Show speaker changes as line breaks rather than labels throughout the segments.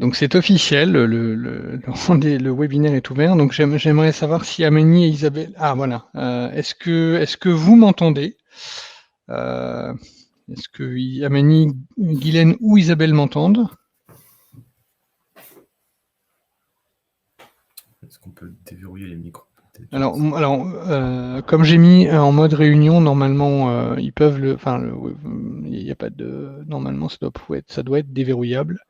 Donc c'est officiel, le webinaire est ouvert. Donc j'aimerais savoir si Amélie et Isabelle... Ah voilà. Est-ce que vous m'entendez? Est-ce que Amélie, Guylaine ou Isabelle m'entendent?
Est-ce qu'on peut déverrouiller les micros peut-être?
Alors, comme j'ai mis en mode réunion, normalement, ils peuvent le... Enfin, il n'y a pas de... Normalement, ça doit être déverrouillable.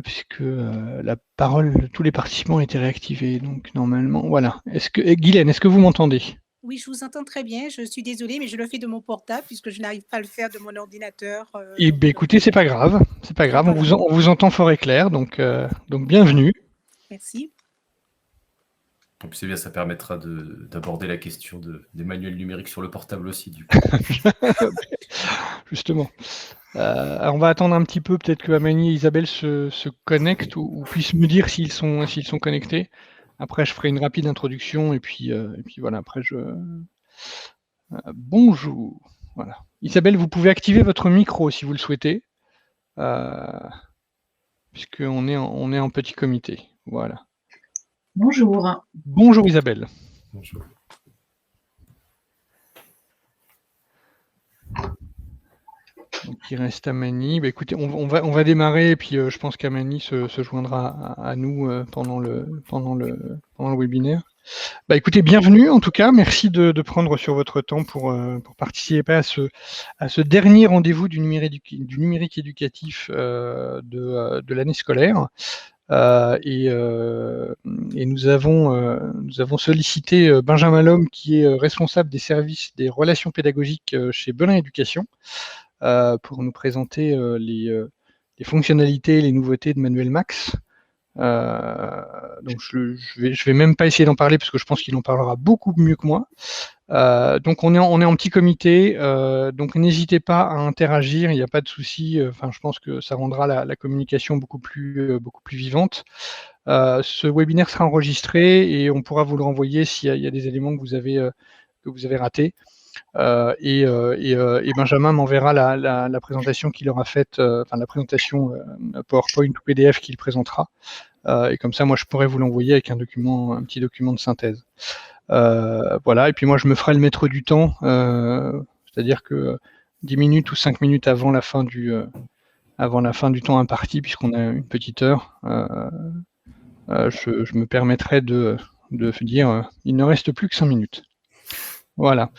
Puisque la parole, tous les participants ont été réactivés. Donc, normalement, voilà. Guylaine, est-ce que vous m'entendez?
Oui, je vous entends très bien. Je suis désolée, mais je le fais de mon portable puisque je n'arrive pas à le faire de mon ordinateur.
Eh bien, écoutez, c'est pas grave. C'est pas grave.
Voilà.
On vous entend fort et clair. Donc bienvenue.
Merci.
En plus, c'est bien, ça permettra d'aborder la question des manuels numériques sur le portable aussi, du coup.
Justement. Alors on va attendre un petit peu, peut-être que Amélie et Isabelle se connectent ou puissent me dire s'ils sont connectés. Après, je ferai une rapide introduction et puis voilà, après bonjour. Voilà. Isabelle, vous pouvez activer votre micro si vous le souhaitez, puisqu'on est en petit comité. Voilà.
Bonjour.
Bonjour Isabelle.
Bonjour.
Donc, il reste Amani. Bah, écoutez, on va démarrer et puis je pense qu'Amani se joindra à nous pendant le webinaire. Bah, écoutez, bienvenue en tout cas. Merci de prendre sur votre temps pour participer à ce dernier rendez-vous du numérique éducatif de l'année scolaire. Et nous avons sollicité Benjamin Lhomme, qui est responsable des services des relations pédagogiques chez Belin Éducation, pour nous présenter les fonctionnalités et les nouveautés de Manuel Max. Donc je vais même pas essayer d'en parler parce que je pense qu'il en parlera beaucoup mieux que moi. Donc on est en petit comité, donc n'hésitez pas à interagir, il n'y a pas de souci. Enfin, je pense que ça rendra la communication beaucoup plus vivante. Ce webinaire sera enregistré et on pourra vous le renvoyer s'il y a des éléments que vous avez ratés. Et Benjamin m'enverra la présentation qu'il aura faite, enfin la présentation PowerPoint ou PDF qu'il présentera. Et comme ça, moi, je pourrais vous l'envoyer avec un petit document de synthèse. Voilà, et puis moi, je me ferai le maître du temps, c'est-à-dire que 10 minutes ou 5 minutes avant la fin du temps imparti, puisqu'on a une petite heure, je me permettrai de dire il ne reste plus que 5 minutes. Voilà.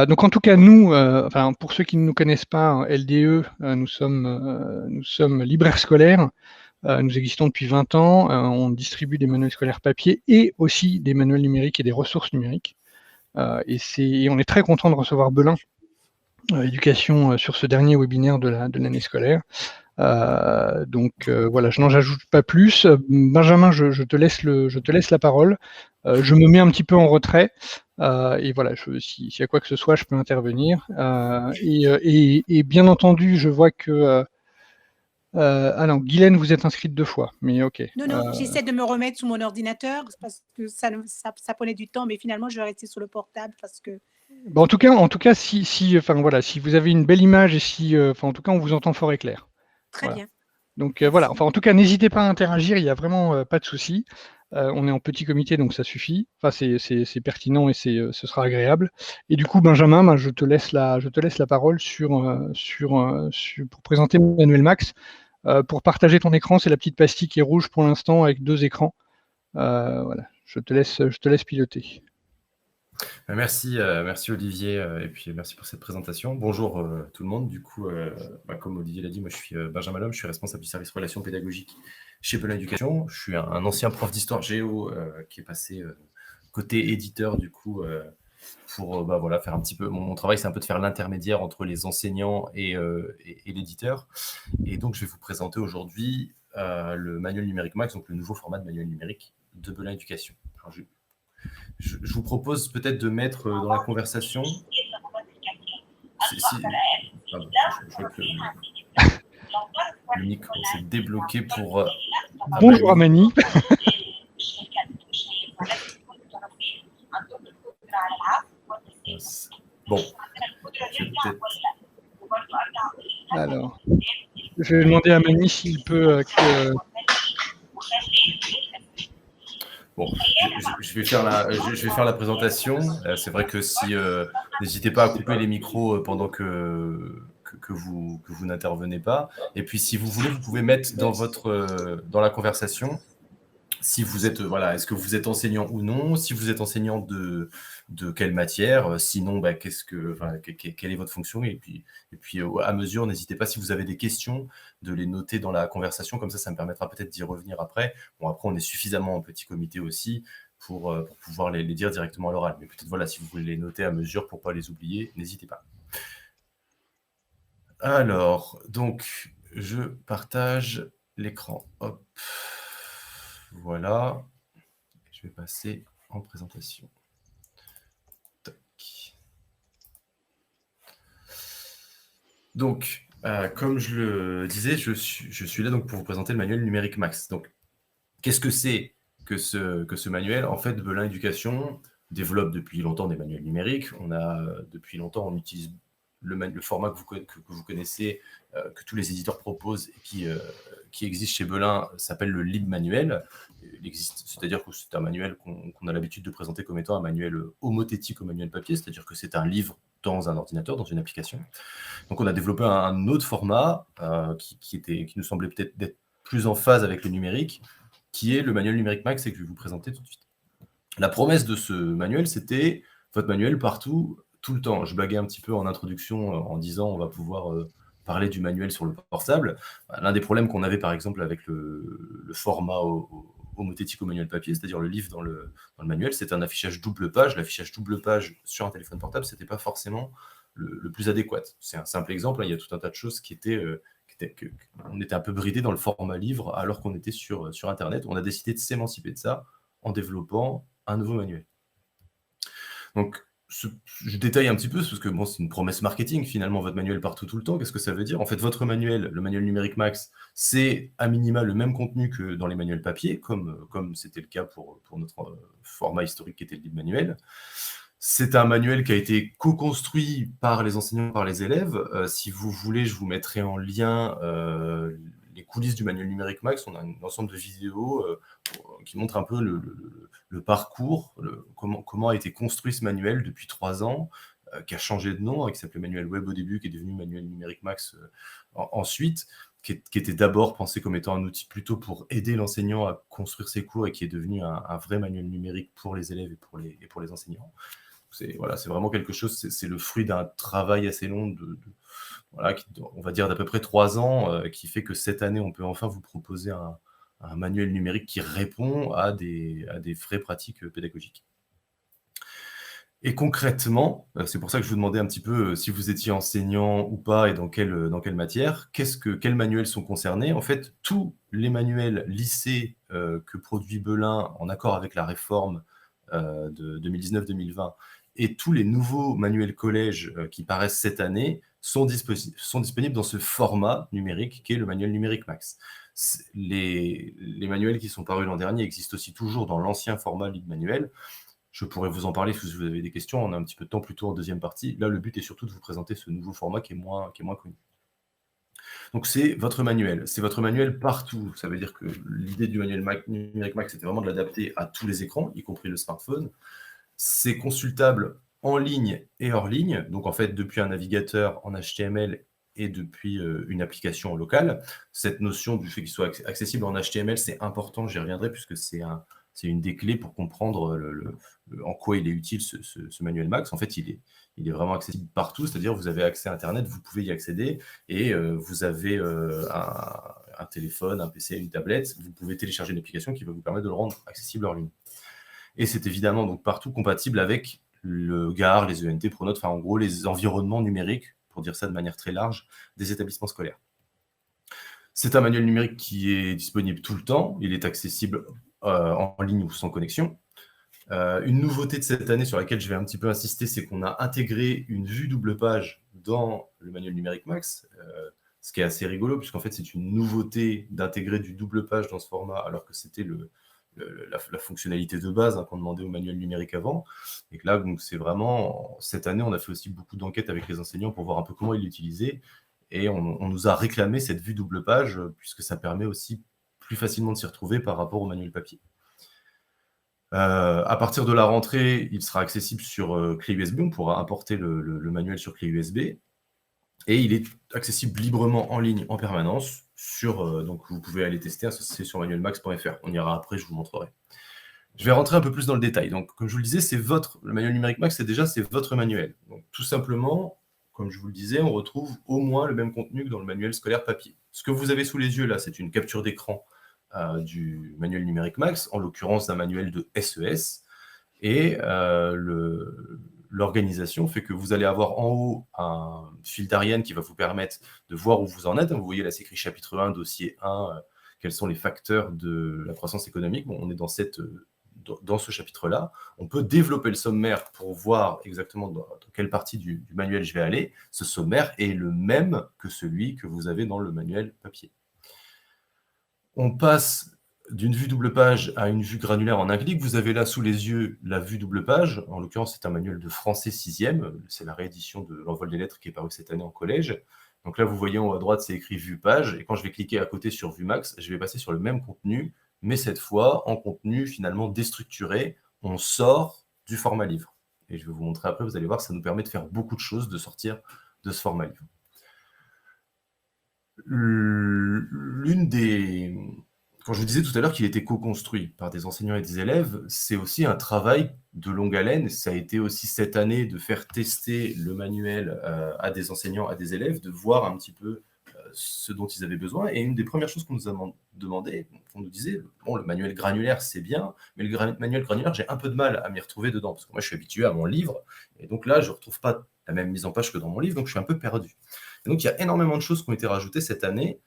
Donc en tout cas, nous, enfin, pour ceux qui ne nous connaissent pas, LDE, nous sommes libraires scolaires. Nous existons depuis 20 ans. On distribue des manuels scolaires papier et aussi des manuels numériques et des ressources numériques. Et on est très content de recevoir Belin Éducation sur ce dernier webinaire de l'année scolaire. Donc voilà, je n'en ajoute pas plus. Benjamin, je te laisse la parole. Je me mets un petit peu en retrait. Et voilà, s'il y a quoi que ce soit, je peux intervenir. Et bien entendu, je vois que... ah non, Guylaine, vous êtes inscrite 2 fois, mais ok.
Non, j'essaie de me remettre sur mon ordinateur parce que ça prenait du temps, mais finalement, je vais rester sur le portable parce que...
Bon, en tout cas, enfin, voilà, si vous avez une belle image et en tout cas, on vous entend fort et clair.
Très
voilà.
bien.
Donc voilà, enfin, en tout cas, n'hésitez pas à interagir, il n'y a vraiment pas de souci. On est en petit comité, donc ça suffit. Enfin, c'est pertinent et ce sera agréable. Et du coup, Benjamin, je te laisse la parole pour présenter Manuel Max. Pour partager ton écran, c'est la petite pastille qui est rouge pour l'instant avec 2 écrans. Voilà, je te laisse piloter.
Merci Olivier, et puis merci pour cette présentation. Bonjour tout le monde. Du coup, comme Olivier l'a dit, moi je suis Benjamin Lhomme, je suis responsable du service relations pédagogiques chez Belin Éducation. Je suis un ancien prof d'histoire géo qui est passé côté éditeur du coup pour voilà, faire un petit peu... Mon travail, c'est un peu de faire l'intermédiaire entre les enseignants et l'éditeur. Et donc, je vais vous présenter aujourd'hui le manuel numérique Max, donc le nouveau format de manuel numérique de Belin Éducation. Alors, je vous propose peut-être de mettre dans la conversation... Je vois que le micro s'est débloqué pour...
Bonjour Amani.
Bon, je vais peut-être...
Alors, je vais demander à Mani s'il peut.
Bon, je vais faire la présentation. C'est vrai que si n'hésitez pas à couper les micros pendant que vous n'intervenez pas. Et puis si vous voulez, vous pouvez mettre dans la conversation si vous êtes est-ce que vous êtes enseignant ou non, si vous êtes enseignant de quelle matière, sinon quelle est votre fonction, et puis à mesure, n'hésitez pas, si vous avez des questions, de les noter dans la conversation, comme ça me permettra peut-être d'y revenir après. Bon, après on est suffisamment en petit comité aussi pour pouvoir les dire directement à l'oral, mais peut-être si vous voulez les noter à mesure pour pas les oublier, n'hésitez pas. Alors, donc je partage l'écran. Hop. Voilà, je vais passer en présentation. Tac. Donc, comme je le disais, je suis là donc pour vous présenter le manuel numérique Max. Donc, qu'est-ce que c'est que ce manuel? En fait, Belin Éducation développe depuis longtemps des manuels numériques. Depuis longtemps, on utilise le format que vous connaissez, que tous les éditeurs proposent et qui existe chez Belin, s'appelle le LibManuel. C'est-à-dire que c'est un manuel qu'on a l'habitude de présenter comme étant un manuel homothétique au manuel papier, c'est-à-dire que c'est un livre dans un ordinateur, dans une application. Donc on a développé un autre format qui nous semblait peut-être d'être plus en phase avec le numérique, qui est le manuel numérique Max et que je vais vous présenter tout de suite. La promesse de ce manuel, c'était votre manuel partout, tout le temps. Je blaguais un petit peu en introduction en disant on va pouvoir parler du manuel sur le portable. L'un des problèmes qu'on avait par exemple avec le format homothétique au manuel papier, c'est-à-dire le livre dans le manuel, c'est un affichage double page. L'affichage double page sur un téléphone portable, c'était pas forcément le plus adéquat. C'est un simple exemple, il y a tout un tas de choses on était un peu bridé dans le format livre alors qu'on était sur Internet. On a décidé de s'émanciper de ça en développant un nouveau manuel. Donc, je détaille un petit peu, parce que c'est une promesse marketing, finalement, votre manuel partout tout le temps. Qu'est-ce que ça veut dire? En fait, votre manuel, le manuel numérique Max, c'est à minima le même contenu que dans les manuels papier, comme c'était le cas pour notre format historique qui était le LibManuel. C'est un manuel qui a été co-construit par les enseignants, par les élèves. Si vous voulez, je vous mettrai en lien les coulisses du manuel numérique Max. On a un ensemble de vidéos qui montrent un peu le parcours, comment a été construit ce manuel depuis 3 ans, qui a changé de nom, qui s'appelait manuel web au début, qui est devenu manuel numérique Max ensuite, qui était d'abord pensé comme étant un outil plutôt pour aider l'enseignant à construire ses cours et qui est devenu un vrai manuel numérique pour les élèves et pour les enseignants. C'est vraiment quelque chose, c'est le fruit d'un travail assez long on va dire d'à peu près 3 ans, qui fait que cette année, on peut enfin vous proposer un manuel numérique qui répond à des vraies pratiques pédagogiques. Et concrètement, c'est pour ça que je vous demandais un petit peu si vous étiez enseignant ou pas et dans quelle matière, quels manuels sont concernés. En fait, tous les manuels lycées que produit Belin en accord avec la réforme de 2019-2020 et tous les nouveaux manuels collèges qui paraissent cette année sont disponibles dans ce format numérique qui est le manuel numérique Max. Les manuels qui sont parus l'an dernier existent aussi toujours dans l'ancien format LibManuel. Je pourrais vous en parler si vous avez des questions. On a un petit peu de temps plutôt en deuxième partie. Là, le but est surtout de vous présenter ce nouveau format qui est moins connu. Donc, c'est votre manuel. C'est votre manuel partout. Ça veut dire que l'idée du manuel numérique Max, c'était vraiment de l'adapter à tous les écrans, y compris le smartphone. C'est consultable en ligne et hors ligne. Donc, en fait, depuis un navigateur en HTML et depuis une application locale. Cette notion du fait qu'il soit accessible en HTML, c'est important, j'y reviendrai, puisque c'est une des clés pour comprendre en quoi il est utile ce manuel Max. En fait, il est vraiment accessible partout, c'est-à-dire vous avez accès à Internet, vous pouvez y accéder, et vous avez un téléphone, un PC, une tablette, vous pouvez télécharger une application qui va vous permettre de le rendre accessible hors ligne. Et c'est évidemment donc partout compatible avec le GAR, les ENT, Pronote, enfin en gros les environnements numériques, pour dire ça de manière très large, des établissements scolaires. C'est un manuel numérique qui est disponible tout le temps, il est accessible en ligne ou sans connexion. Une nouveauté de cette année sur laquelle je vais un petit peu insister, c'est qu'on a intégré une vue double page dans le manuel numérique Max, ce qui est assez rigolo, puisqu'en fait c'est une nouveauté d'intégrer du double page dans ce format, alors que c'était la fonctionnalité de base qu'on demandait au manuel numérique avant. Et que là, donc, c'est vraiment, cette année, on a fait aussi beaucoup d'enquêtes avec les enseignants pour voir un peu comment ils l'utilisaient. et on nous a réclamé cette vue double page, puisque ça permet aussi plus facilement de s'y retrouver par rapport au manuel papier. À partir de la rentrée, il sera accessible sur clé USB, on pourra importer le manuel sur clé USB, et il est accessible librement en ligne en permanence, donc vous pouvez aller tester, c'est sur manuelmax.fr, on ira après, je vous montrerai. Je vais rentrer un peu plus dans le détail. Donc, comme je vous le disais, le manuel numérique Max, c'est votre manuel. Donc, tout simplement, comme je vous le disais, on retrouve au moins le même contenu que dans le manuel scolaire papier. Ce que vous avez sous les yeux là, c'est une capture d'écran du manuel numérique Max, en l'occurrence d'un manuel de SES. Et l'organisation fait que vous allez avoir en haut un fil d'Ariane qui va vous permettre de voir où vous en êtes. Vous voyez là, c'est écrit chapitre 1, dossier 1, quels sont les facteurs de la croissance économique. Bon, on est dans ce chapitre-là. On peut développer le sommaire pour voir exactement dans quelle partie du manuel je vais aller. Ce sommaire est le même que celui que vous avez dans le manuel papier. On passe d'une vue double page à une vue granulaire en un clic. Vous avez là sous les yeux la vue double page. En l'occurrence, c'est un manuel de français 6e. C'est la réédition de l'envol des lettres qui est paru cette année en collège. Donc là, vous voyez en haut à droite, c'est écrit vue page. Et quand je vais cliquer à côté sur vue max, je vais passer sur le même contenu, mais cette fois en contenu finalement déstructuré. On sort du format livre. Et je vais vous montrer après, vous allez voir, ça nous permet de faire beaucoup de choses, de sortir de ce format livre. Quand je vous disais tout à l'heure qu'il était co-construit par des enseignants et des élèves, c'est aussi un travail de longue haleine. Ça a été aussi cette année de faire tester le manuel à des enseignants, à des élèves, de voir un petit peu ce dont ils avaient besoin. Et une des premières choses qu'on nous a demandé, on nous disait, bon, le manuel granulaire, c'est bien, mais le manuel granulaire, j'ai un peu de mal à m'y retrouver dedans, parce que moi, je suis habitué à mon livre, et donc là, je ne retrouve pas la même mise en page que dans mon livre, donc je suis un peu perdu. Et donc, il y a énormément de choses qui ont été rajoutées cette année,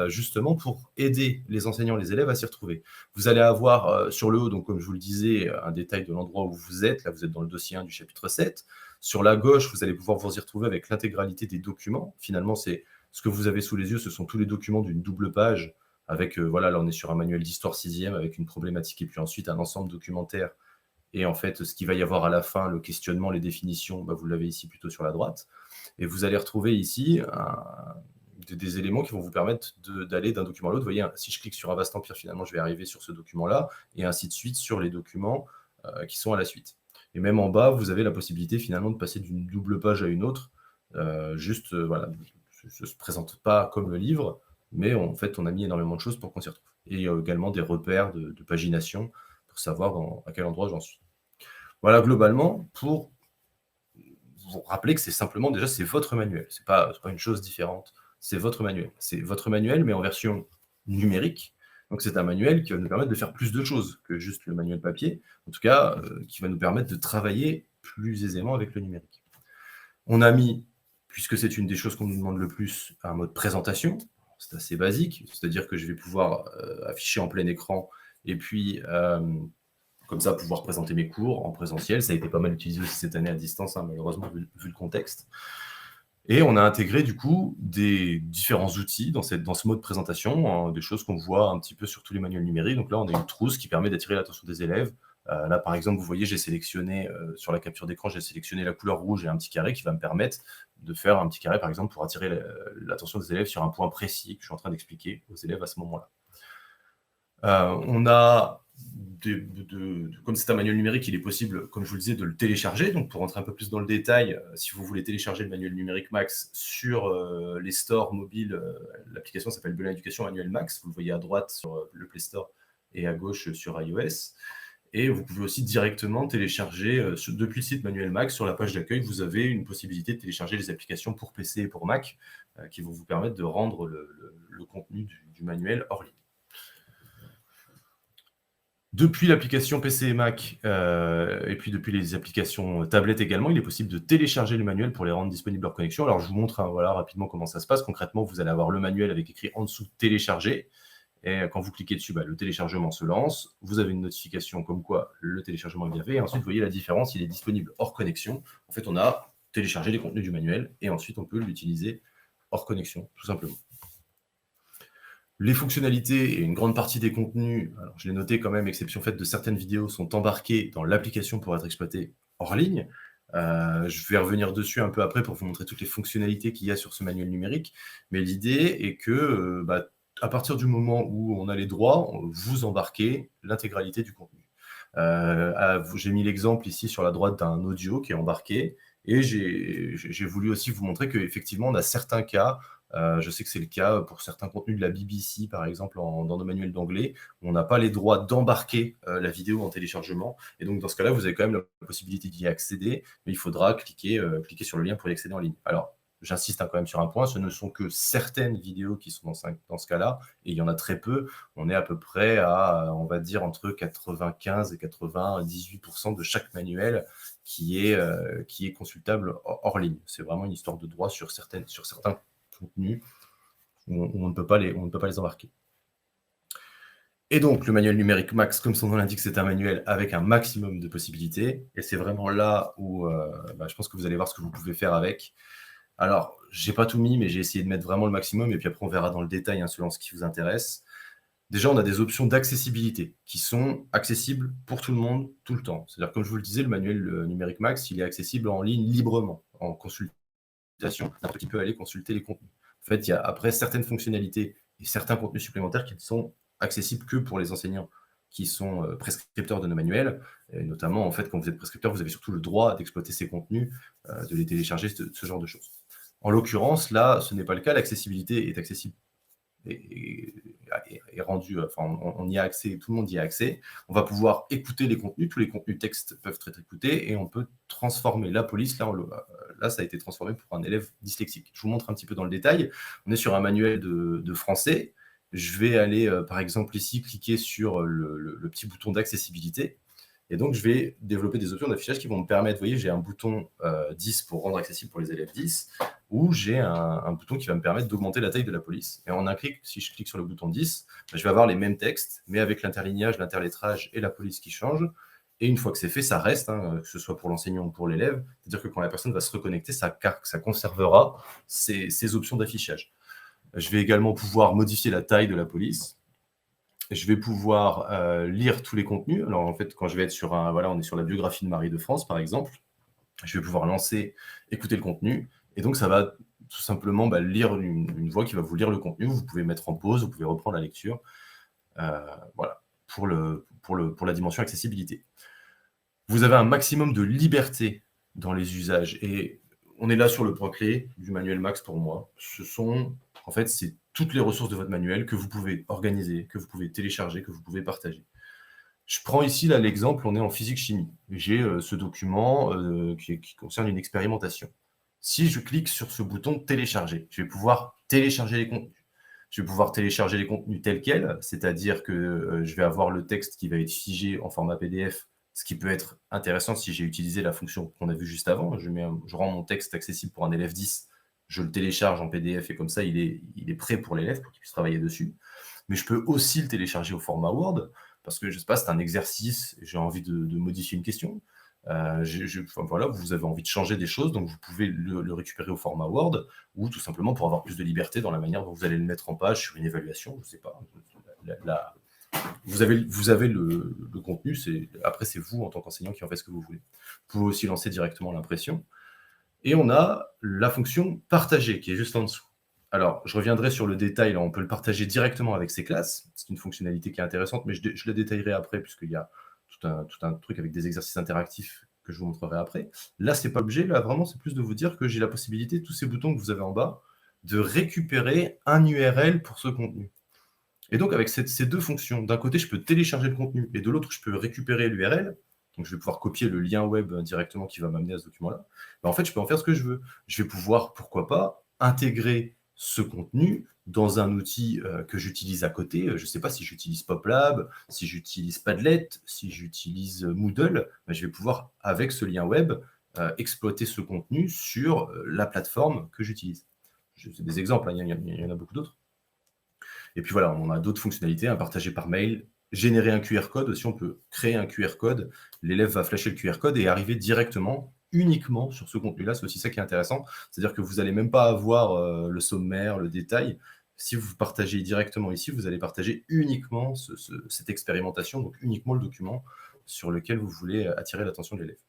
justement pour aider les enseignants, les élèves à s'y retrouver. Vous allez avoir sur le haut, donc comme je vous le disais, un détail de l'endroit où vous êtes. Là, vous êtes dans le dossier 1 du chapitre 7. Sur la gauche, vous allez pouvoir vous y retrouver avec l'intégralité des documents. Finalement, c'est ce que vous avez sous les yeux, ce sont tous les documents d'une double page avec, voilà, là, on est sur un manuel d'histoire 6e avec une problématique et puis ensuite un ensemble documentaire. Et en fait, ce qu'il va y avoir à la fin, le questionnement, les définitions, vous l'avez ici plutôt sur la droite. Et vous allez retrouver ici des éléments qui vont vous permettre d'aller d'un document à l'autre. Vous voyez, si je clique sur un vaste empire, finalement, je vais arriver sur ce document-là, et ainsi de suite sur les documents qui sont à la suite. Et même en bas, vous avez la possibilité finalement de passer d'une double page à une autre. Voilà, ça ne se présente pas comme le livre, mais en fait, on a mis énormément de choses pour qu'on s'y retrouve. Et il y a également des repères de pagination pour savoir à quel endroit j'en suis. Voilà, globalement, pour vous rappeler que c'est simplement, déjà, c'est votre manuel. Ce n'est pas une chose différente. C'est votre manuel. C'est votre manuel, mais en version numérique. Donc, c'est un manuel qui va nous permettre de faire plus de choses que juste le manuel papier. En tout cas, qui va nous permettre de travailler plus aisément avec le numérique. On a mis, puisque c'est une des choses qu'on nous demande le plus, un mode présentation. C'est assez basique. C'est-à-dire que je vais pouvoir afficher en plein écran et puis, comme ça, pouvoir présenter mes cours en présentiel. Ça a été pas mal utilisé aussi cette année à distance, malheureusement, vu le contexte. Et on a intégré du coup des différents outils dans ce mode présentation, des choses qu'on voit un petit peu sur tous les manuels numériques. Donc là, on a une trousse qui permet d'attirer l'attention des élèves. Là, par exemple, vous voyez, j'ai sélectionné, sur la capture d'écran, j'ai sélectionné la couleur rouge et un petit carré qui va me permettre de faire un petit carré, par exemple, pour attirer l'attention des élèves sur un point précis que je suis en train d'expliquer aux élèves à ce moment-là. On a comme c'est un manuel numérique, il est possible, comme je vous le disais, de le télécharger. Donc, pour rentrer un peu plus dans le détail, si vous voulez télécharger le manuel numérique Max sur les stores mobiles, l'application s'appelle Belin Éducation Manuel Max. Vous le voyez à droite sur le Play Store et à gauche sur iOS. Et vous pouvez aussi directement télécharger depuis le site Manuel Max, sur la page d'accueil, vous avez une possibilité de télécharger les applications pour PC et pour Mac qui vont vous permettre de rendre le contenu du manuel hors ligne. Depuis l'application PC et Mac, et puis depuis les applications tablettes également, il est possible de télécharger le manuel pour les rendre disponibles hors connexion. Alors, je vous montre rapidement comment ça se passe. Concrètement, vous allez avoir le manuel avec écrit en dessous « Télécharger ». Et quand vous cliquez dessus, le téléchargement se lance. Vous avez une notification comme quoi le téléchargement est bien fait. Et ensuite, vous voyez la différence, il est disponible hors connexion. En fait, on a téléchargé les contenus du manuel et ensuite, on peut l'utiliser hors connexion, tout simplement. Les fonctionnalités et une grande partie des contenus, alors je l'ai noté quand même, exception faite de certaines vidéos, sont embarquées dans l'application pour être exploitées hors ligne. Je vais revenir dessus un peu après pour vous montrer toutes les fonctionnalités qu'il y a sur ce manuel numérique. Mais l'idée est que à partir du moment où on a les droits, vous embarquez l'intégralité du contenu. J'ai mis l'exemple ici sur la droite d'un audio qui est embarqué. Et j'ai voulu aussi vous montrer qu'effectivement, on a certains cas, je sais que c'est le cas pour certains contenus de la BBC, par exemple, dans nos manuels d'anglais, où on n'a pas les droits d'embarquer la vidéo en téléchargement. Et donc, dans ce cas-là, vous avez quand même la possibilité d'y accéder, mais il faudra cliquer sur le lien pour y accéder en ligne. Alors, j'insiste quand même sur un point, ce ne sont que certaines vidéos qui sont dans ce cas-là, et il y en a très peu. On est à peu près à, on va dire, entre 95 et 98% de chaque manuel qui est consultable hors ligne. C'est vraiment une histoire de droit sur certains contenus où on ne peut pas les embarquer. Et donc, le manuel numérique Max, comme son nom l'indique, c'est un manuel avec un maximum de possibilités. Et c'est vraiment là où je pense que vous allez voir ce que vous pouvez faire avec. Alors, j'ai pas tout mis, mais j'ai essayé de mettre vraiment le maximum. Et puis après, on verra dans le détail selon ce qui vous intéresse. Déjà, on a des options d'accessibilité qui sont accessibles pour tout le monde, tout le temps. C'est-à-dire, comme je vous le disais, le manuel numérique Max, il est accessible en ligne librement, en consultation. N'importe qui peut aller consulter les contenus. En fait, il y a après certaines fonctionnalités et certains contenus supplémentaires qui ne sont accessibles que pour les enseignants qui sont prescripteurs de nos manuels. Et notamment, en fait, quand vous êtes prescripteur, vous avez surtout le droit d'exploiter ces contenus, de les télécharger, ce genre de choses. En l'occurrence, là, ce n'est pas le cas. L'accessibilité est accessible est rendu, on y a accès, tout le monde y a accès. On va pouvoir écouter les contenus, tous les contenus textes peuvent être écoutés et on peut transformer la police. Là, ça a été transformé pour un élève dyslexique. Je vous montre un petit peu dans le détail. On est sur un manuel de français. Je vais aller, par exemple, ici, cliquer sur le petit bouton d'accessibilité. Et donc, je vais développer des options d'affichage qui vont me permettre, vous voyez, j'ai un bouton 10 pour rendre accessible pour les élèves 10, ou j'ai un bouton qui va me permettre d'augmenter la taille de la police. Et en un clic, si je clique sur le bouton 10, je vais avoir les mêmes textes, mais avec l'interlignage, l'interlettrage et la police qui changent. Et une fois que c'est fait, ça reste, que ce soit pour l'enseignant ou pour l'élève. C'est-à-dire que quand la personne va se reconnecter, ça conservera ces options d'affichage. Je vais également pouvoir modifier la taille de la police. Je vais pouvoir lire tous les contenus. Alors, en fait, quand je vais être sur on est sur la biographie de Marie de France, par exemple. Je vais pouvoir écouter le contenu. Et donc, ça va tout simplement lire une voix qui va vous lire le contenu. Vous pouvez mettre en pause, vous pouvez reprendre la lecture. Voilà, pour la dimension accessibilité. Vous avez un maximum de liberté dans les usages. Et on est là sur le point clé du manuel Max pour moi. C'est toutes les ressources de votre manuel que vous pouvez organiser, que vous pouvez télécharger, que vous pouvez partager. Je prends ici l'exemple, on est en physique-chimie. J'ai ce document qui concerne une expérimentation. Si je clique sur ce bouton « Télécharger », je vais pouvoir télécharger les contenus. Je vais pouvoir télécharger les contenus tels quels, c'est-à-dire que je vais avoir le texte qui va être figé en format PDF, ce qui peut être intéressant si j'ai utilisé la fonction qu'on a vue juste avant. Je rends mon texte accessible pour un élève 10, je le télécharge en PDF et comme ça, il est prêt pour l'élève pour qu'il puisse travailler dessus. Mais je peux aussi le télécharger au format Word parce que, je ne sais pas, c'est un exercice, j'ai envie de modifier une question. Vous avez envie de changer des choses, donc vous pouvez le récupérer au format Word ou tout simplement pour avoir plus de liberté dans la manière dont vous allez le mettre en page sur une évaluation, je ne sais pas. Vous avez le contenu, après c'est vous en tant qu'enseignant qui en faites ce que vous voulez. Vous pouvez aussi lancer directement l'impression. Et on a la fonction partager qui est juste en dessous. Alors, je reviendrai sur le détail, là, on peut le partager directement avec ses classes. C'est une fonctionnalité qui est intéressante, mais je la détaillerai après, puisqu'il y a tout un truc avec des exercices interactifs que je vous montrerai après. Là, ce n'est pas l'objet, là, vraiment, c'est plus de vous dire que j'ai la possibilité, tous ces boutons que vous avez en bas, de récupérer un URL pour ce contenu. Et donc, avec ces deux fonctions, d'un côté, je peux télécharger le contenu, et de l'autre, je peux récupérer l'URL. Donc, je vais pouvoir copier le lien web directement qui va m'amener à ce document-là. En fait, je peux en faire ce que je veux. Je vais pouvoir, pourquoi pas, intégrer ce contenu dans un outil que j'utilise à côté. Je ne sais pas si j'utilise PopLab, si j'utilise Padlet, si j'utilise Moodle. Je vais pouvoir, avec ce lien web, exploiter ce contenu sur la plateforme que j'utilise. C'est des exemples, il y en a beaucoup d'autres. Et puis voilà, on a d'autres fonctionnalités, partager par mail, générer un QR code. Aussi, on peut créer un QR code. L'élève va flasher le QR code et arriver directement, uniquement sur ce contenu-là. C'est aussi ça qui est intéressant. C'est-à-dire que vous n'allez même pas avoir le sommaire, le détail. Si vous partagez directement ici, vous allez partager uniquement cette expérimentation, donc uniquement le document sur lequel vous voulez attirer l'attention de l'élève.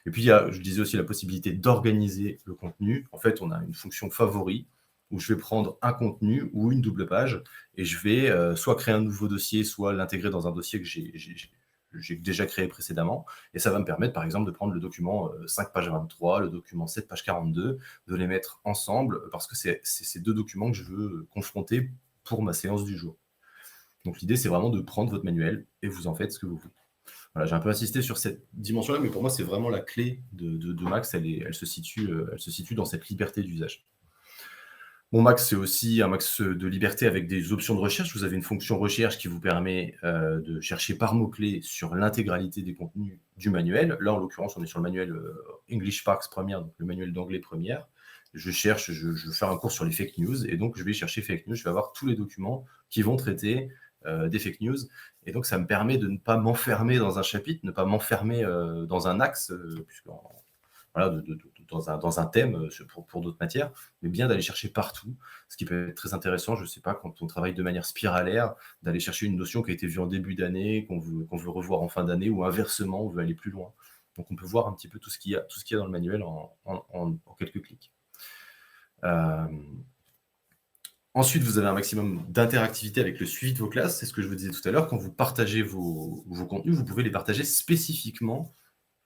Et puis, je disais aussi la possibilité d'organiser le contenu. En fait, on a une fonction favori où je vais prendre un contenu ou une double page et je vais soit créer un nouveau dossier, soit l'intégrer dans un dossier que j'ai déjà créé précédemment. Et ça va me permettre, par exemple, de prendre le document 5 pages 23, le document 7 pages 42, de les mettre ensemble parce que c'est ces deux documents que je veux confronter pour ma séance du jour. Donc, l'idée, c'est vraiment de prendre votre manuel et vous en faites ce que vous voulez. Voilà, j'ai un peu insisté sur cette dimension-là, mais pour moi, c'est vraiment la clé de Max. Elle se situe dans cette liberté d'usage. Bon, Max, c'est aussi un max de liberté avec des options de recherche. Vous avez une fonction recherche qui vous permet de chercher par mots-clés sur l'intégralité des contenus du manuel. Là, en l'occurrence, on est sur le manuel English Sparks première, donc le manuel d'anglais première. Je veux faire un cours sur les fake news, et donc je vais chercher fake news. Je vais avoir tous les documents qui vont traiter des fake news. Et donc, ça me permet de ne pas m'enfermer dans un chapitre, ne pas m'enfermer dans un axe, voilà, dans un thème pour d'autres matières, mais bien d'aller chercher partout, ce qui peut être très intéressant, je ne sais pas, quand on travaille de manière spiralaire, d'aller chercher une notion qui a été vue en début d'année, qu'on veut revoir en fin d'année, ou inversement, on veut aller plus loin. Donc, on peut voir un petit peu tout ce qu'il y a dans le manuel en quelques clics. Ensuite, vous avez un maximum d'interactivité avec le suivi de vos classes. C'est ce que je vous disais tout à l'heure. Quand vous partagez vos contenus, vous pouvez les partager spécifiquement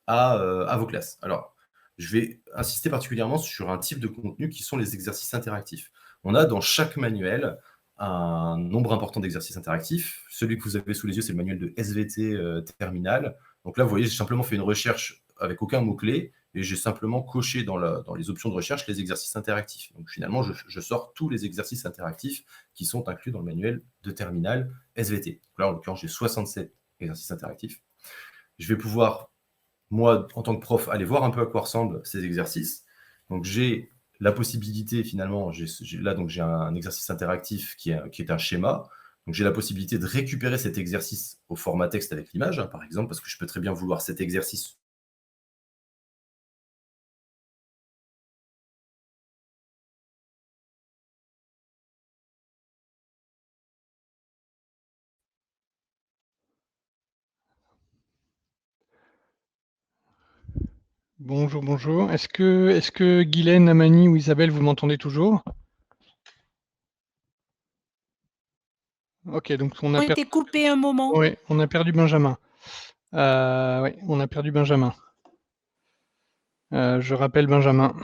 à vos classes. Alors, je vais insister particulièrement sur un type de contenu qui sont les exercices interactifs. On a dans chaque manuel un nombre important d'exercices interactifs. Celui que vous avez sous les yeux, c'est le manuel de SVT terminal. Donc là, vous voyez, j'ai simplement fait une recherche avec aucun mot-clé et j'ai simplement coché dans les options de recherche les exercices interactifs. Donc finalement, je sors tous les exercices interactifs qui sont inclus dans le manuel de terminal SVT. Donc là, en l'occurrence, j'ai 67 exercices interactifs. Je vais pouvoir, moi, en tant que prof, aller voir un peu à quoi ressemblent ces exercices. Donc, j'ai la possibilité, finalement, j'ai un exercice interactif qui est un schéma. Donc, j'ai la possibilité de récupérer cet exercice au format texte avec l'image, hein, par exemple, parce que je peux très bien vouloir cet exercice.
Bonjour, bonjour. Est-ce que Guylaine, Amani ou Isabelle, vous m'entendez toujours? Ok, donc on a
été coupé un moment.
Oui, on a perdu Benjamin. Oui, on a perdu Benjamin. Je rappelle Benjamin.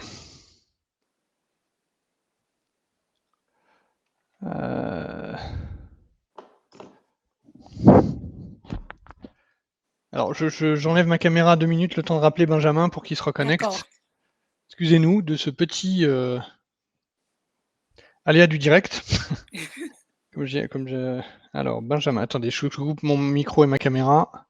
Alors, j'enlève ma caméra 2 minutes, le temps de rappeler Benjamin pour qu'il se reconnecte. Excusez-nous de ce petit aléa du direct. Alors, Benjamin, attendez, je coupe mon micro et ma caméra.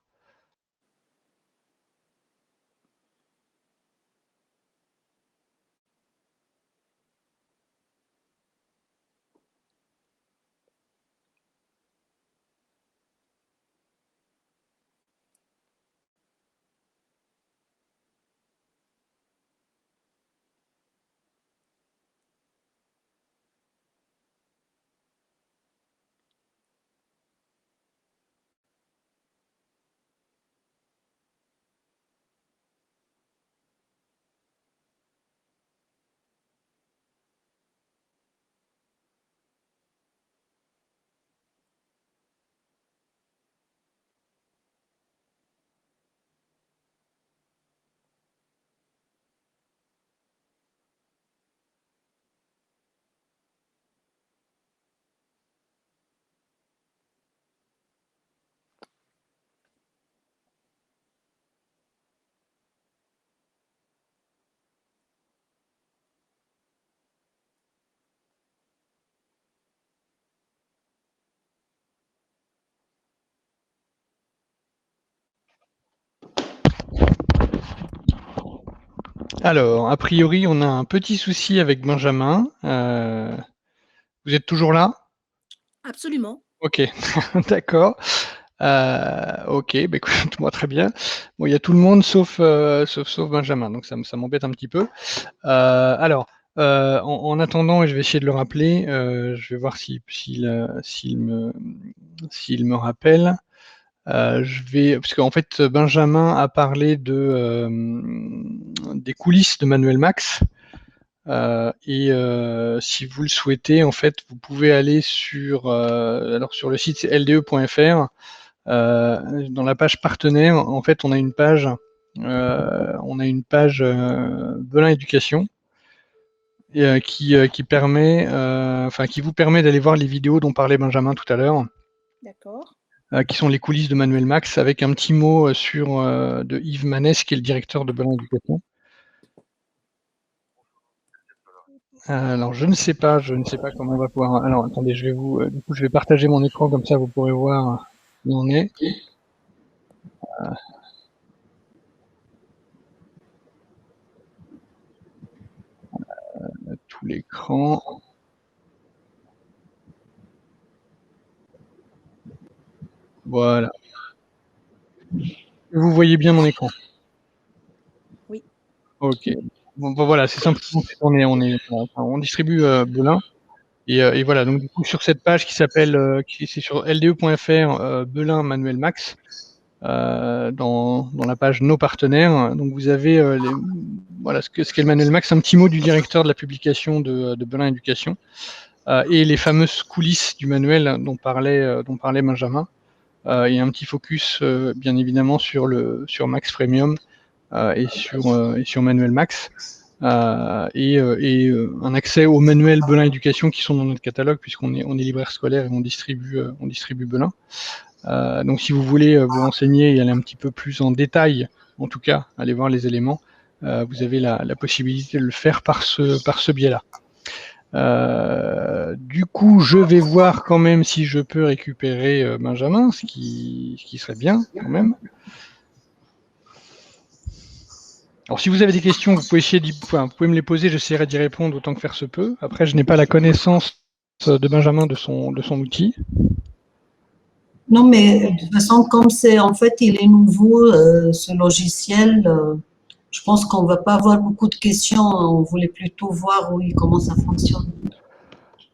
Alors, a priori, on a un petit souci avec Benjamin. Vous êtes toujours là?
Absolument.
Ok, d'accord. Ok, bah, écoute-moi très bien. Bon, il y a tout le monde sauf Benjamin, donc ça m'embête un petit peu. Alors, en attendant, et je vais essayer de le rappeler, je vais voir s'il me rappelle. Parce qu'en fait, Benjamin a parlé des coulisses de Manuel Max. Si vous le souhaitez, en fait, vous pouvez aller sur le site lde.fr. Dans la page partenaire, en fait, on a une page Belin Éducation qui vous permet d'aller voir les vidéos dont parlait Benjamin tout à l'heure.
D'accord.
Qui sont les coulisses de Manuel Max, avec un petit mot de Yves Manès, qui est le directeur de Belin Éducation. Alors, je ne sais pas comment on va pouvoir. Alors, attendez, je vais partager mon écran, comme ça vous pourrez voir où on est. Tout l'écran. Voilà. Vous voyez bien mon écran?
Oui.
Ok. Bon, voilà, c'est simplement on distribue Belin. Et voilà, donc du coup, sur cette page c'est sur lde.fr, Belin Manuel Max, dans la page Nos partenaires, donc vous avez ce qu'est le Manuel Max, un petit mot du directeur de la publication de Belin Éducation, et les fameuses coulisses du manuel dont parlait Benjamin, et un petit focus bien évidemment sur Max Premium et sur Manuel Max. Un accès aux manuels Belin Éducation qui sont dans notre catalogue, puisqu'on est libraire scolaire et on distribue Belin. Donc si vous voulez vous renseigner et aller un petit peu plus en détail, en tout cas, aller voir les éléments, vous avez la possibilité de le faire par ce biais-là. Du coup, je vais voir quand même si je peux récupérer Benjamin, ce qui serait bien quand même. Alors, si vous avez des questions, vous pouvez vous pouvez me les poser, j'essaierai d'y répondre autant que faire se peut. Après, je n'ai pas la connaissance de Benjamin de son outil.
Non, mais de toute façon, comme en fait, il est nouveau, ce logiciel, je pense qu'on ne va pas avoir beaucoup de questions. On voulait plutôt voir comment ça fonctionne.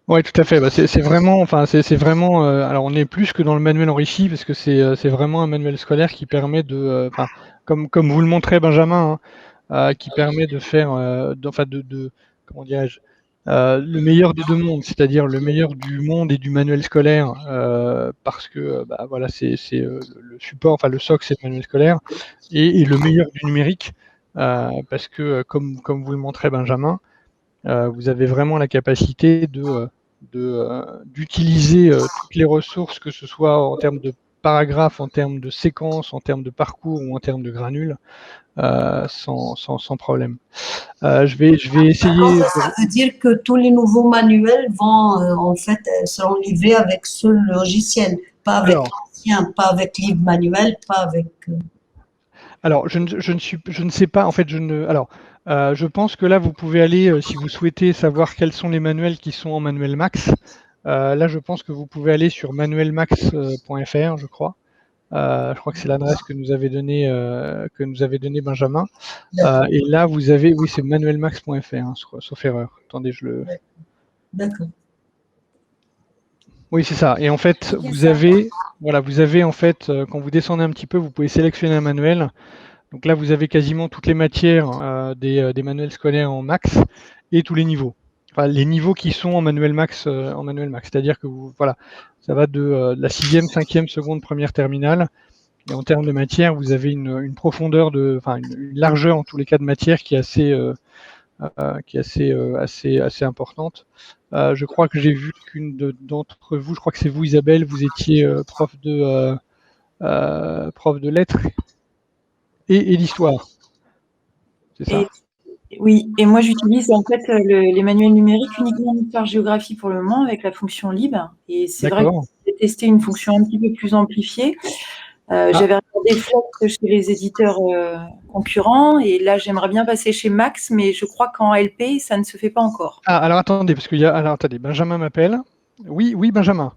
Oui, tout à fait. Bah, c'est vraiment, alors on est plus que dans le manuel enrichi, parce que c'est vraiment un manuel scolaire qui permet comme vous le montrez Benjamin, hein, qui permet de faire, comment dirais-je, le meilleur des deux mondes, c'est-à-dire le meilleur du monde et du manuel scolaire, parce que voilà, c'est le support, le socle, c'est le manuel scolaire, et le meilleur du numérique, parce que comme vous le montrez Benjamin, vous avez vraiment la capacité d'utiliser toutes les ressources, que ce soit en termes de paragraphes, en termes de séquences, en termes de parcours ou en termes de granules, sans problème. Je vais essayer.
Ça veut dire que tous les nouveaux manuels seront livrés avec ce logiciel, pas avec l'ancien, pas avec livre manuel, pas avec.
Alors, je ne sais pas. En fait, je pense que là, vous pouvez aller, si vous souhaitez savoir quels sont les manuels qui sont en Manuel Max. Là, je pense que vous pouvez aller sur manuelmax.fr, je crois. Je crois que c'est l'adresse que nous avait donné Benjamin. Et là, vous avez, oui, c'est manuelmax.fr, hein, sauf erreur. Attendez,
D'accord.
Oui, c'est ça. Et en fait, vous avez en fait, quand vous descendez un petit peu, vous pouvez sélectionner un manuel. Donc là, vous avez quasiment toutes les matières des manuels scolaires en max et tous les niveaux. Enfin, les niveaux qui sont en manuel max, c'est-à-dire que ça va de la 6e, 5e, seconde, première, terminale. Et en termes de matière, vous avez une profondeur une largeur en tous les cas de matière qui est assez importante. Je crois que j'ai vu qu'une d'entre vous, je crois que c'est vous Isabelle, vous étiez prof de lettres et d'histoire. C'est ça?
Oui, et moi j'utilise en fait les manuels numériques uniquement en histoire-géographie pour le moment avec la fonction libre. Et c'est vrai que j'ai testé une fonction un petit peu plus amplifiée. J'avais regardé Flock chez les éditeurs concurrents et là j'aimerais bien passer chez Max, mais je crois qu'en LP ça ne se fait pas encore.
Ah, alors attendez, parce attendez, Benjamin m'appelle. Oui, Benjamin.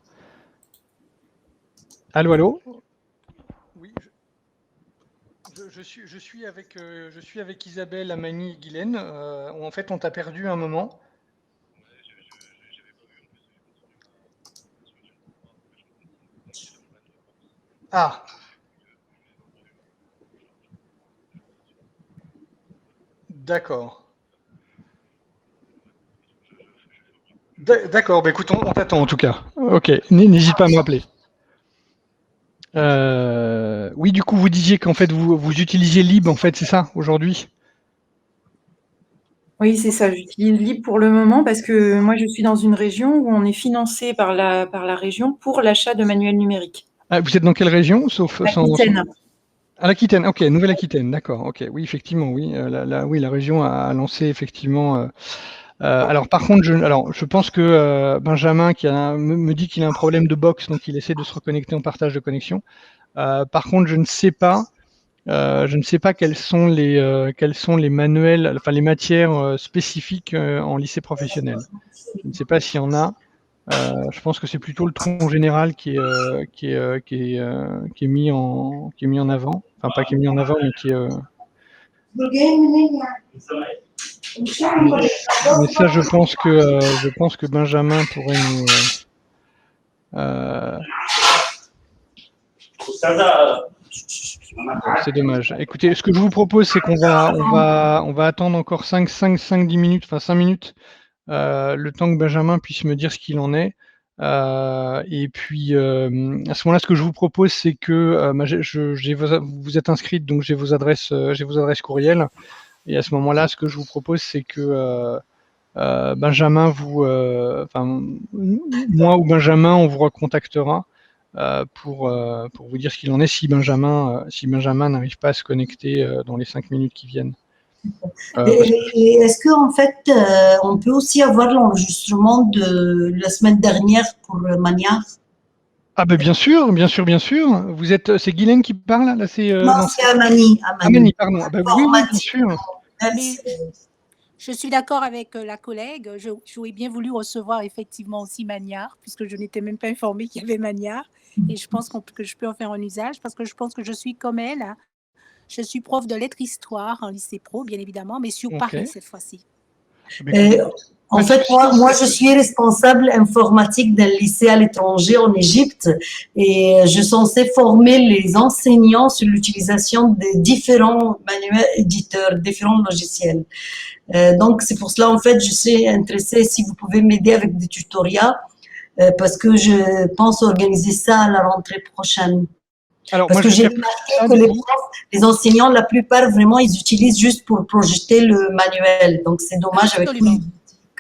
Allô? Oui, je suis avec Isabelle, Amani et Guylaine. En fait, on t'a perdu un moment. Ah, D'accord. D'accord, bah écoute, on t'attend en tout cas. Ok, n'hésite pas à me rappeler. Oui, du coup, vous disiez qu'en fait, vous utilisiez Lib, en fait, c'est ça, aujourd'hui?
Oui, c'est ça. J'utilise Lib pour le moment parce que moi, je suis dans une région où on est financé par la région pour l'achat de manuels numériques.
Ah, vous êtes dans quelle région, sauf
L'Aquitaine.
À l'Aquitaine, ok, Nouvelle-Aquitaine, d'accord, ok, oui, effectivement, oui, oui, la région a lancé effectivement. Alors, par contre, je pense que Benjamin me dit qu'il a un problème de box, donc il essaie de se reconnecter en partage de connexion. Par contre, je ne sais pas quels sont les manuels, enfin les matières spécifiques en lycée professionnel. Je ne sais pas s'il y en a. Je pense que c'est plutôt le tronc général qui est mis en avant. Enfin, pas qui est mis en avant, mais qui est. Mais ça, je pense que Benjamin pourrait nous. C'est dommage. Écoutez, ce que je vous propose, c'est qu'on va attendre encore 5-10 minutes, enfin 5 minutes, le temps que Benjamin puisse me dire ce qu'il en est. Et puis, à ce moment-là, ce que je vous propose, c'est que vous êtes inscrite, donc j'ai vos adresses courriel. Et à ce moment-là, ce que je vous propose, c'est que Benjamin moi ou Benjamin, on vous recontactera pour vous dire ce qu'il en est si Benjamin n'arrive pas à se connecter dans les 5 minutes qui viennent.
Et est-ce qu'en fait, on peut aussi avoir l'enregistrement de la semaine dernière pour Mania?
Ah ben bien sûr. C'est Guylaine qui parle là, c'est
non, c'est Amani.
Amani, pardon. Ah ben oui, bien sûr.
Mais je suis d'accord avec la collègue. J'aurais bien voulu recevoir effectivement aussi Magnard, puisque je n'étais même pas informée qu'il y avait Magnard. Et je pense que je peux en faire un usage, parce que je pense que je suis comme elle. Hein. Je suis prof de lettres-histoire en lycée pro, bien évidemment, mais sur Paris cette fois-ci.
En fait, moi, je suis responsable informatique d'un lycée à l'étranger en Égypte et je suis censée former les enseignants sur l'utilisation des différents manuels éditeurs, différents logiciels. Donc, c'est pour cela, en fait, je suis intéressée si vous pouvez m'aider avec des tutoriels parce que je pense organiser ça à la rentrée prochaine.
Alors,
parce que j'ai remarqué que les enseignants, la plupart, vraiment, ils utilisent juste pour projeter le manuel. Donc, c'est dommage avec lui.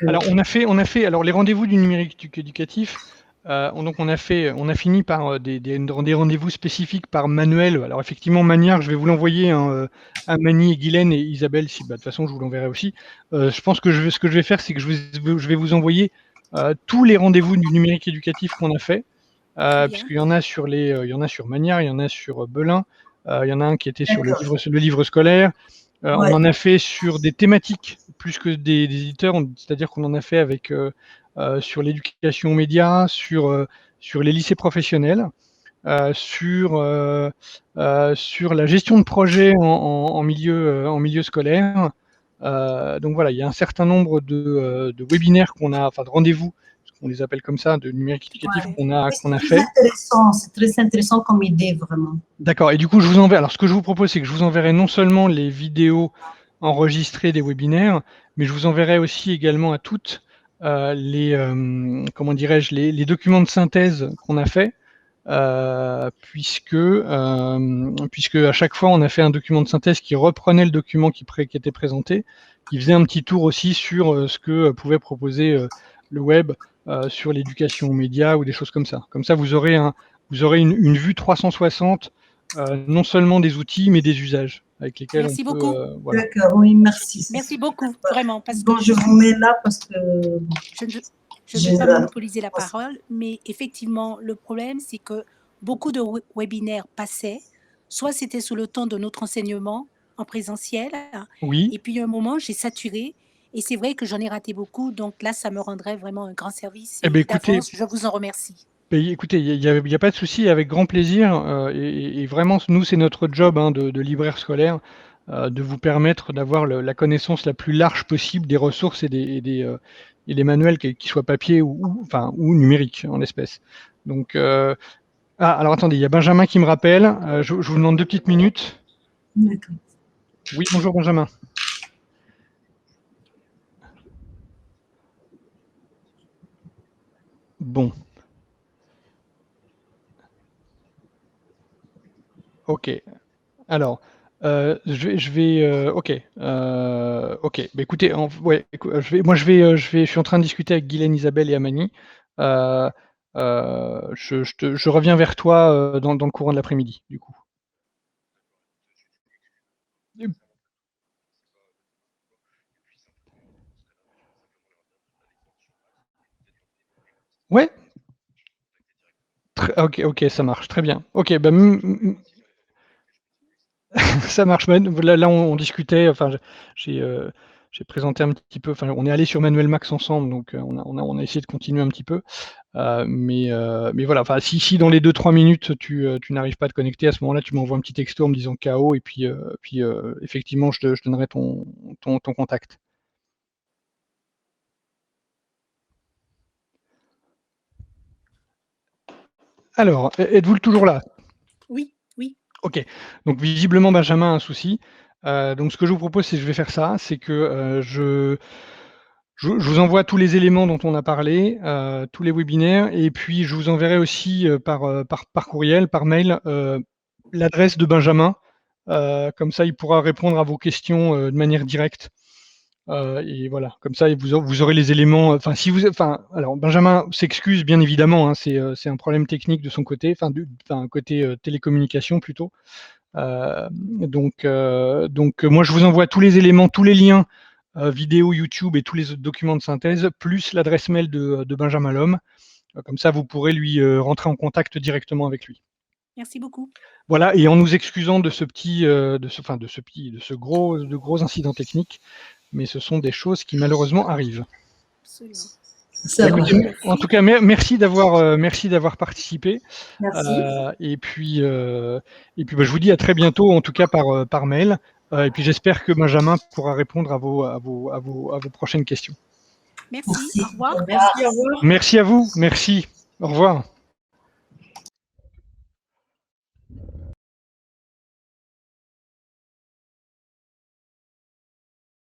Alors, on a fait alors les rendez-vous du numérique éducatif. Donc, on a fini par des rendez-vous spécifiques par manuel. Alors, effectivement, Magnard, je vais vous l'envoyer à Mani et Guylaine et Isabelle. Si, de toute façon, je vous l'enverrai aussi. Je pense que ce que je vais faire, c'est que je vais vous envoyer tous les rendez-vous du numérique éducatif qu'on a fait. Puisqu'il y en a sur Magnard, il y en a sur Belin, il y en a un qui était sur le livre scolaire. On en a fait sur des thématiques plus que des éditeurs, c'est-à-dire qu'on en a fait avec sur l'éducation aux médias, sur les lycées professionnels, sur la gestion de projets en milieu scolaire. Donc voilà, il y a un certain nombre de webinaires de rendez-vous, on les appelle comme ça, de numérique éducatif qu'on a fait.
C'est très intéressant comme idée, vraiment.
D'accord, et du coup, je vous enverrai. Alors, ce que je vous propose, c'est que je vous enverrai non seulement les vidéos enregistrées des webinaires, mais je vous enverrai aussi également à toutes les documents de synthèse qu'on a fait, puisque à chaque fois, on a fait un document de synthèse qui reprenait le document qui était présenté, qui faisait un petit tour aussi sur ce que pouvait proposer le web sur l'éducation aux médias ou des choses comme ça. Comme ça, vous aurez une vue 360, non seulement des outils, mais des usages avec lesquels
merci beaucoup.
Voilà.
D'accord, oui, merci.
Merci beaucoup, vraiment. Parce
que je vous mets là parce que...
Je ne veux pas monopoliser la parole, mais effectivement, le problème, c'est que beaucoup de webinaires passaient, soit c'était sous le temps de notre enseignement en présentiel,
oui.
Et puis à un moment, j'ai saturé. Et c'est vrai que j'en ai raté beaucoup, donc là, ça me rendrait vraiment un grand service. Et d'avance, je vous en remercie.
Écoutez, il n'y a pas de souci, avec grand plaisir. Et vraiment, nous, c'est notre job de libraire scolaire, de vous permettre d'avoir la connaissance la plus large possible des ressources et des manuels, qu'ils soient papier ou numériques, en l'espèce. Donc, alors attendez, il y a Benjamin qui me rappelle. Je vous demande 2 petites minutes.
D'accord.
Oui, bonjour Benjamin. Bon. Ok. Alors, ok. Ok. Bah, écoutez, ouais, je suis en train de discuter avec Guylaine, Isabelle et Amani. Je reviens vers toi dans le courant de l'après-midi, du coup. Ouais. Ok, ça marche, très bien. Ok, bah, ça marche. Là, on discutait. Enfin, j'ai présenté un petit peu. Enfin, on est allé sur Manuel Max ensemble, donc on a essayé de continuer un petit peu. Mais voilà. Enfin, si dans les 2-3 minutes tu n'arrives pas à te connecter, à ce moment-là, tu m'envoies un petit texto en me disant KO, et puis effectivement, je donnerai ton contact. Alors, êtes-vous toujours là?
Oui, oui.
Ok. Donc visiblement, Benjamin a un souci. Donc ce que je vous propose, c'est que je vais faire ça, c'est que je vous envoie tous les éléments dont on a parlé, tous les webinaires, et puis je vous enverrai aussi par courriel, par mail, l'adresse de Benjamin. Comme ça, il pourra répondre à vos questions de manière directe. Et voilà, comme ça, vous aurez les éléments. Alors Benjamin s'excuse bien évidemment. Hein, c'est un problème technique de son côté, côté télécommunication plutôt. Donc moi, je vous envoie tous les éléments, tous les liens. Vidéo YouTube et tous les autres documents de synthèse, plus l'adresse mail de Benjamin Lhomme. Comme ça, vous pourrez lui rentrer en contact directement avec lui.
Merci beaucoup.
Voilà, et en nous excusant de ce gros incident technique, mais ce sont des choses qui malheureusement arrivent.
Absolument.
Écoutez, en tout cas, merci d'avoir participé.
Merci.
Et puis, bah, je vous dis à très bientôt, en tout cas par mail. Et puis j'espère que Benjamin pourra répondre à vos prochaines questions.
Merci. Au revoir.
Merci, au revoir.
Merci à vous. Merci. Au revoir.